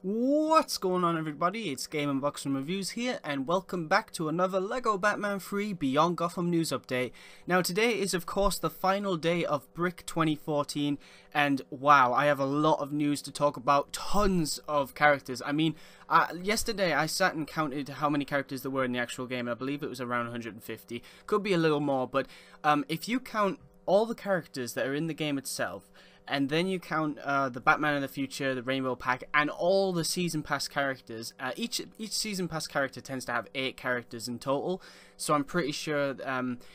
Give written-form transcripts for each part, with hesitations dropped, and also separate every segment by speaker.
Speaker 1: What's going on, everybody? It's GameUnboxingReviews here, and welcome back to another LEGO Batman 3 Beyond Gotham news update. Now, today is of course the final day of Brick 2014, and wow, I have a lot of news to talk about, tons of characters. I mean, yesterday I sat and counted how many characters there were in the actual game. I believe it was around 150, could be a little more, but if you count all the characters that are in the game itself, and then you count the Batman of the Future, the Rainbow Pack, and all the Season Pass characters. Each Season Pass character tends to have 8 characters in total. So I'm pretty sure,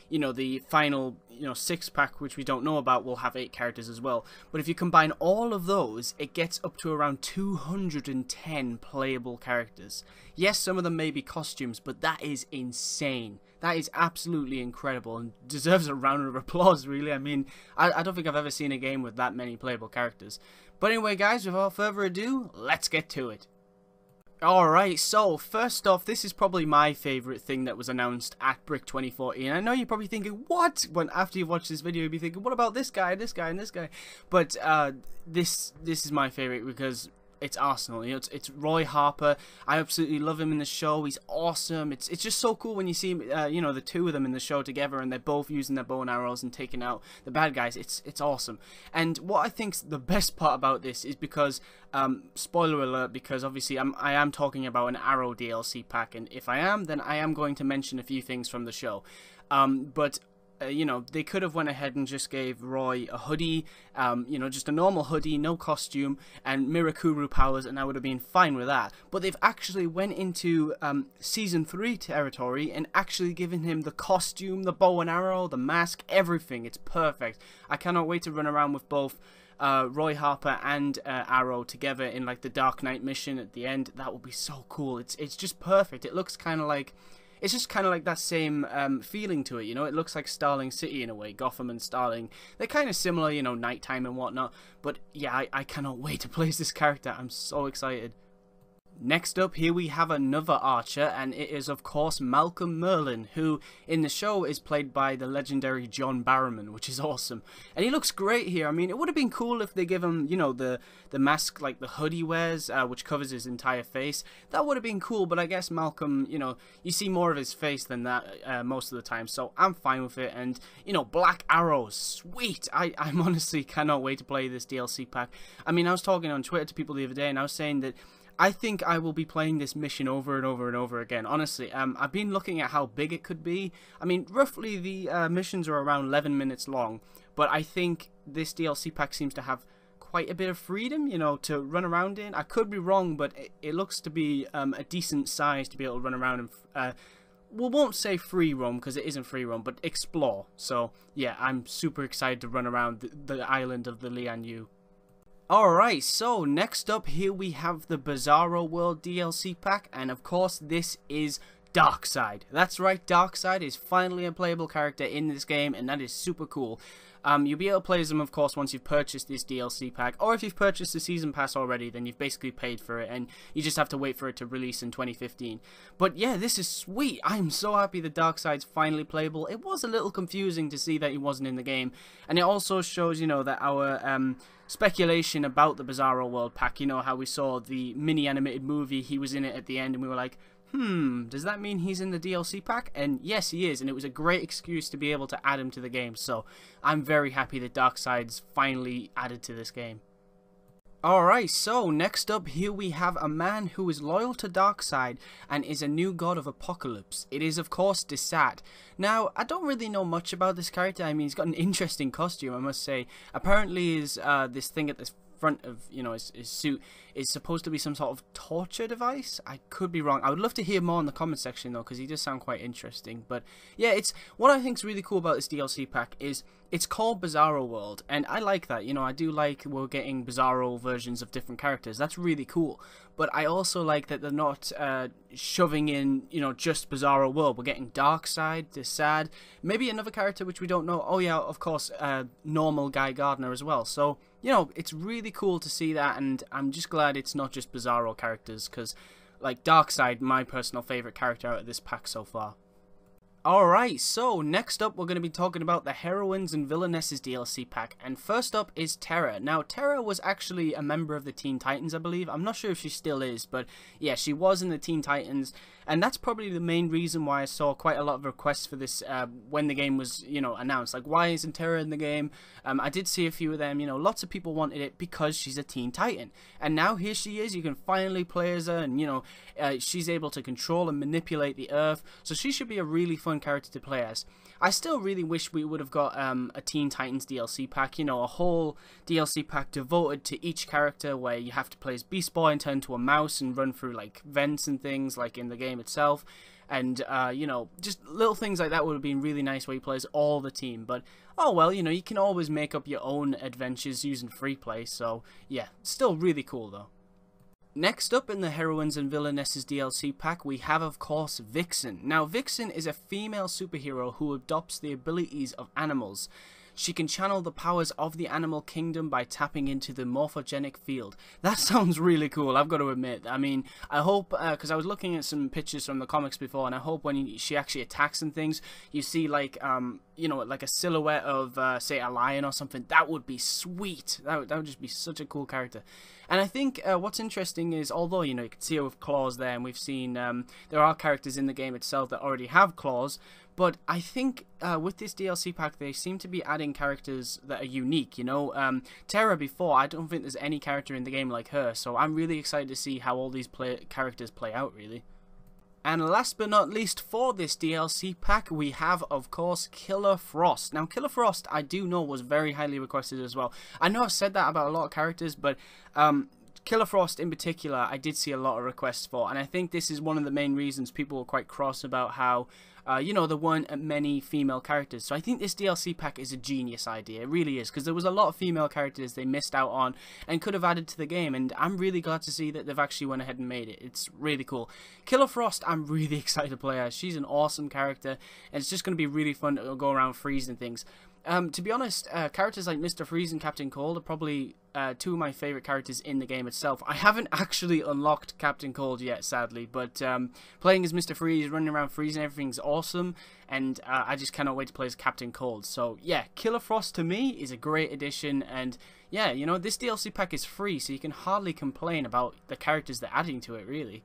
Speaker 1: you know, the final, 6-pack, which we don't know about, will have 8 characters as well. But if you combine all of those, it gets up to around 210 playable characters. Yes, some of them may be costumes, but that is insane. That is absolutely incredible and deserves a round of applause, really. I mean, I don't think I've ever seen a game with that many playable characters. But anyway, guys, without further ado, let's get to it. Alright, so first off, this is probably my favourite thing that was announced at Brick 2014. I know you're probably thinking, what? When after you watch this video, you'll be thinking, what about this guy, this guy, and this guy? But this is my favourite because it's Arsenal. You know, it's Roy Harper. I absolutely love him in the show. He's awesome. It's just so cool when you see the two of them in the show together, and they're both using their bow and arrows and taking out the bad guys. It's awesome. And what I think's the best part about this is because spoiler alert, because obviously I am talking about an Arrow DLC pack, and if I am, then I am going to mention a few things from the show. They could have went ahead and just gave Roy a hoodie, just a normal hoodie, no costume, and Mirakuru powers, and I would have been fine with that. But they've actually went into Season 3 territory and actually given him the costume, the bow and arrow, the mask, everything. It's perfect. I cannot wait to run around with both Roy Harper and Arrow together in like the Dark Knight mission at the end. That would be so cool. It's just perfect. It looks kind of like... It's just kind of like that same feeling to it, you know. It looks like Starling City in a way. Gotham and Starling, they're kind of similar, you know, nighttime and whatnot. But yeah, I cannot wait to play as this character. I'm so excited. Next up, here we have another Archer, and it is of course Malcolm Merlyn, who in the show is played by the legendary John Barrowman, which is awesome. And he looks great here. I mean, it would have been cool if they give him, the mask like the hoodie wears, which covers his entire face. That would have been cool, but I guess Malcolm, you see more of his face than that most of the time, so I'm fine with it. And, Black Arrows, sweet! I'm honestly cannot wait to play this DLC pack. I mean, I was talking on Twitter to people the other day, and I was saying that I think I will be playing this mission over and over and over again. Honestly, I've been looking at how big it could be. I mean, roughly the missions are around 11 minutes long, but I think this DLC pack seems to have quite a bit of freedom, to run around in. I could be wrong, but it looks to be a decent size to be able to run around and, we won't say free roam because it isn't free roam, but explore. So, yeah, I'm super excited to run around the island of the Lian Yu. Alright, so next up here we have the Bizarro World DLC pack, and of course this is Darkseid. That's right, Darkseid is finally a playable character in this game, and that is super cool. You'll be able to play as them, of course, once you've purchased this DLC pack, or if you've purchased the Season Pass already, then you've basically paid for it, and you just have to wait for it to release in 2015. But yeah, this is sweet. I'm so happy that Darkseid's finally playable. It was a little confusing to see that he wasn't in the game, and it also shows, that our speculation about the Bizarro World pack, how we saw the mini animated movie, he was in it at the end, and we were like, does that mean he's in the DLC pack? And yes, he is, and it was a great excuse to be able to add him to the game, so I'm very happy that Darkseid's finally added to this game. Alright, so next up here we have a man who is loyal to Darkseid and is a new god of apocalypse. It is of course Desat. Now, I don't really know much about this character. I mean, he's got an interesting costume, I must say. Apparently is this thing at the front of, his suit is supposed to be some sort of torture device. I could be wrong. I would love to hear more in the comment section though, because he does sound quite interesting. But yeah, it's what I think is really cool about this DLC pack is it's called Bizarro World, and I like that. I do like we're getting Bizarro versions of different characters. That's really cool. But I also like that they're not shoving in, just Bizarro World. We're getting Darkseid, Desad, maybe another character which we don't know. Oh yeah, of course, normal Guy Gardner as well. So, it's really cool to see that, and I'm just glad it's not just Bizarro characters, because, like, Darkseid, my personal favourite character out of this pack so far. Alright, so next up we're going to be talking about the Heroines and Villainesses DLC pack, and first up is Terra. Now Terra was actually a member of the Teen Titans, I believe. I'm not sure if she still is, but yeah, she was in the Teen Titans, and that's probably the main reason why I saw quite a lot of requests for this when the game was, announced. Like, why isn't Terra in the game? I did see a few of them, lots of people wanted it because she's a Teen Titan, and now here she is. You can finally play as her, and she's able to control and manipulate the Earth, so she should be a really fun character to play as. I still really wish we would have got a Teen Titans DLC pack, a whole DLC pack devoted to each character where you have to play as Beast Boy and turn into a mouse and run through like vents and things like in the game itself. And, just little things like that would have been really nice where you play as all the team. But, oh well, you can always make up your own adventures using free play. So, yeah, still really cool though. Next up in the Heroines and Villainesses DLC pack, we have, of course, Vixen. Now, Vixen is a female superhero who adopts the abilities of animals. She can channel the powers of the animal kingdom by tapping into the morphogenic field. That sounds really cool, I've got to admit. I mean, I hope, because I was looking at some pictures from the comics before, and I hope when she actually attacks and things, you see like, like a silhouette of, say, a lion or something. That would be sweet. That would just be such a cool character. And I think what's interesting is, although, you can see her with claws there, and we've seen there are characters in the game itself that already have claws, but I think with this DLC pack, they seem to be adding characters that are unique, Terra before, I don't think there's any character in the game like her, so I'm really excited to see how all these characters play out, really. And last but not least for this DLC pack, we have, of course, Killer Frost. Now, Killer Frost, I do know, was very highly requested as well. I know I've said that about a lot of characters, but Killer Frost in particular, I did see a lot of requests for, and I think this is one of the main reasons people were quite cross about how, there weren't many female characters. So I think this DLC pack is a genius idea. It really is, because there was a lot of female characters they missed out on and could have added to the game, and I'm really glad to see that they've actually went ahead and made it. It's really cool. Killer Frost, I'm really excited to play as. She's an awesome character, and it's just going to be really fun to go around freezing things. To be honest, characters like Mr. Freeze and Captain Cold are probably two of my favourite characters in the game itself. I haven't actually unlocked Captain Cold yet, sadly, but playing as Mr. Freeze, running around freezing everything's awesome, and I just cannot wait to play as Captain Cold. So yeah, Killer Frost to me is a great addition, and yeah, this DLC pack is free, so you can hardly complain about the characters they're adding to it, really.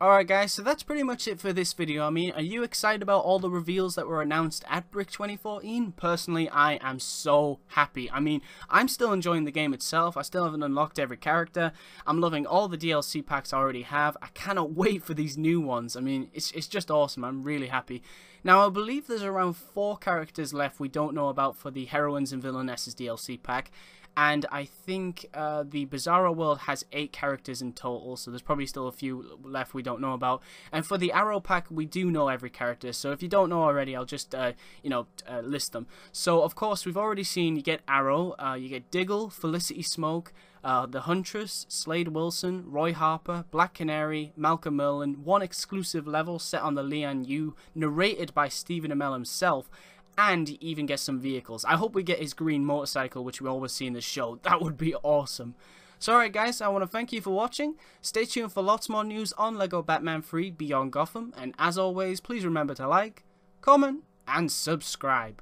Speaker 1: Alright guys, so that's pretty much it for this video. I mean, are you excited about all the reveals that were announced at Brick 2014? Personally, I am so happy. I mean, I'm still enjoying the game itself. I still haven't unlocked every character. I'm loving all the DLC packs I already have. I cannot wait for these new ones. I mean, it's just awesome. I'm really happy. Now, I believe there's around 4 characters left we don't know about for the Heroines and Villainesses DLC pack. And I think the Bizarro world has 8 characters in total, so there's probably still a few left we don't know about. And for the Arrow pack, we do know every character, so if you don't know already, I'll just, list them. So, of course, we've already seen you get Arrow, you get Diggle, Felicity Smoke, the Huntress, Slade Wilson, Roy Harper, Black Canary, Malcolm Merlin, one exclusive level set on the Lian Yu, narrated by Stephen Amell himself, and even get some vehicles. I hope we get his green motorcycle, which we always see in the show. That would be awesome. So alright guys, I want to thank you for watching. Stay tuned for lots more news on LEGO Batman 3 Beyond Gotham. And as always, please remember to like, comment, and subscribe.